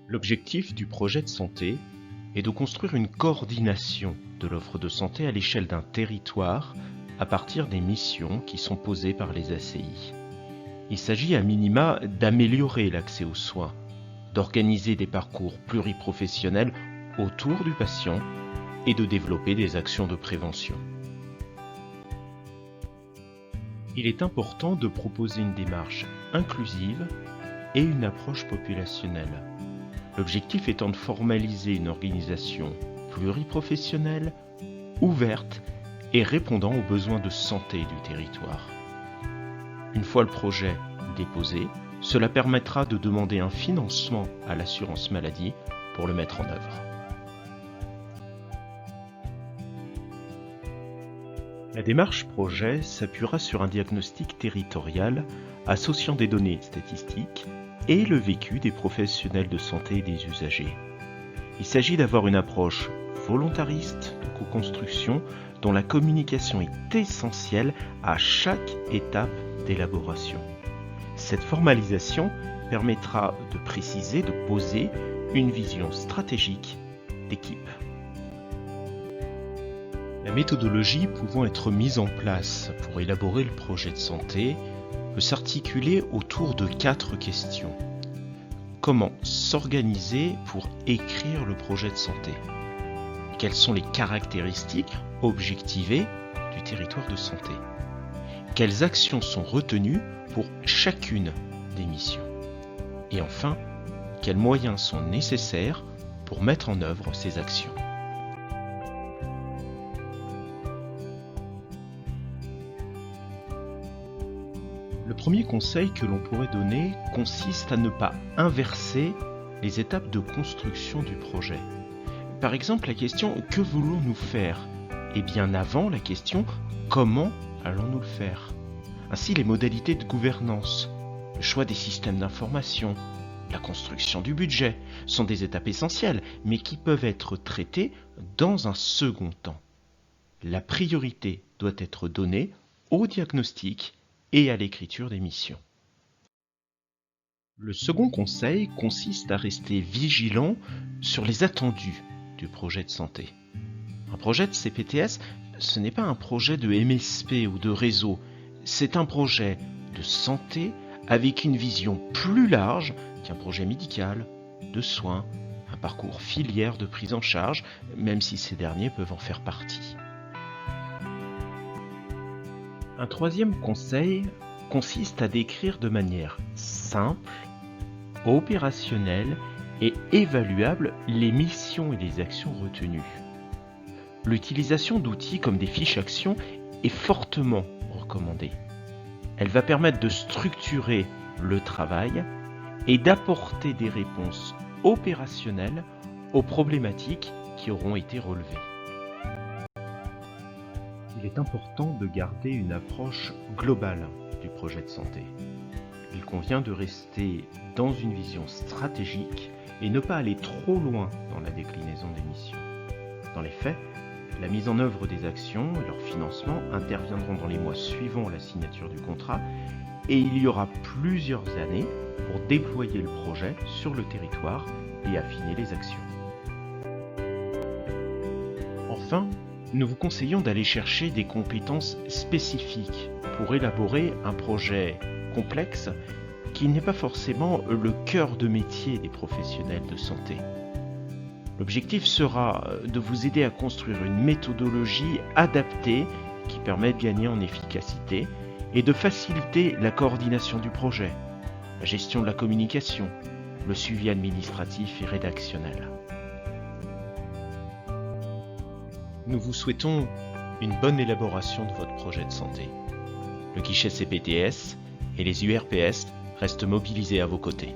L'objectif du projet de santé est de construire une coordination de l'offre de santé à l'échelle d'un territoire à partir des missions qui sont posées par les ACI. Il s'agit à minima d'améliorer l'accès aux soins, d'organiser des parcours pluriprofessionnels autour du patient et de développer des actions de prévention. Il est important de proposer une démarche inclusive et une approche populationnelle. L'objectif étant de formaliser une organisation pluriprofessionnelle, ouverte et répondant aux besoins de santé du territoire. Une fois le projet déposé, cela permettra de demander un financement à l'assurance maladie pour le mettre en œuvre. La démarche projet s'appuiera sur un diagnostic territorial associant des données statistiques et le vécu des professionnels de santé et des usagers. Il s'agit d'avoir une approche volontariste de co-construction dont la communication est essentielle à chaque étape d'élaboration. Cette formalisation permettra de préciser, de poser une vision stratégique d'équipe. La méthodologie pouvant être mise en place pour élaborer le projet de santé peut s'articuler autour de 4 questions. Comment s'organiser pour écrire le projet de santé? Quelles sont les caractéristiques objectivées du territoire de santé? Quelles actions sont retenues pour chacune des missions? Et enfin, quels moyens sont nécessaires pour mettre en œuvre ces actions? Le premier conseil que l'on pourrait donner consiste à ne pas inverser les étapes de construction du projet. Par exemple, la question « Que voulons-nous faire ?» est bien avant la question « Comment allons-nous le faire ?» Ainsi, les modalités de gouvernance, le choix des systèmes d'information, la construction du budget sont des étapes essentielles, mais qui peuvent être traitées dans un second temps. La priorité doit être donnée au diagnostic et à l'écriture des missions. Le second conseil consiste à rester vigilant sur les attendus du projet de santé. Un projet de CPTS, ce n'est pas un projet de MSP ou de réseau, c'est un projet de santé avec une vision plus large qu'un projet médical, de soins, un parcours filière de prise en charge, même si ces derniers peuvent en faire partie. Un troisième conseil consiste à décrire de manière simple, opérationnelle et évaluable les missions et les actions retenues. L'utilisation d'outils comme des fiches actions est fortement recommandée. Elle va permettre de structurer le travail et d'apporter des réponses opérationnelles aux problématiques qui auront été relevées. Il est important de garder une approche globale du projet de santé. Il convient de rester dans une vision stratégique et ne pas aller trop loin dans la déclinaison des missions. Dans les faits, la mise en œuvre des actions et leur financement interviendront dans les mois suivant la signature du contrat et il y aura plusieurs années pour déployer le projet sur le territoire et affiner les actions. Enfin, nous vous conseillons d'aller chercher des compétences spécifiques pour élaborer un projet complexe qui n'est pas forcément le cœur de métier des professionnels de santé. L'objectif sera de vous aider à construire une méthodologie adaptée qui permet de gagner en efficacité et de faciliter la coordination du projet, la gestion de la communication, le suivi administratif et rédactionnel. Nous vous souhaitons une bonne élaboration de votre projet de santé. Le guichet CPTS et les URPS restent mobilisés à vos côtés.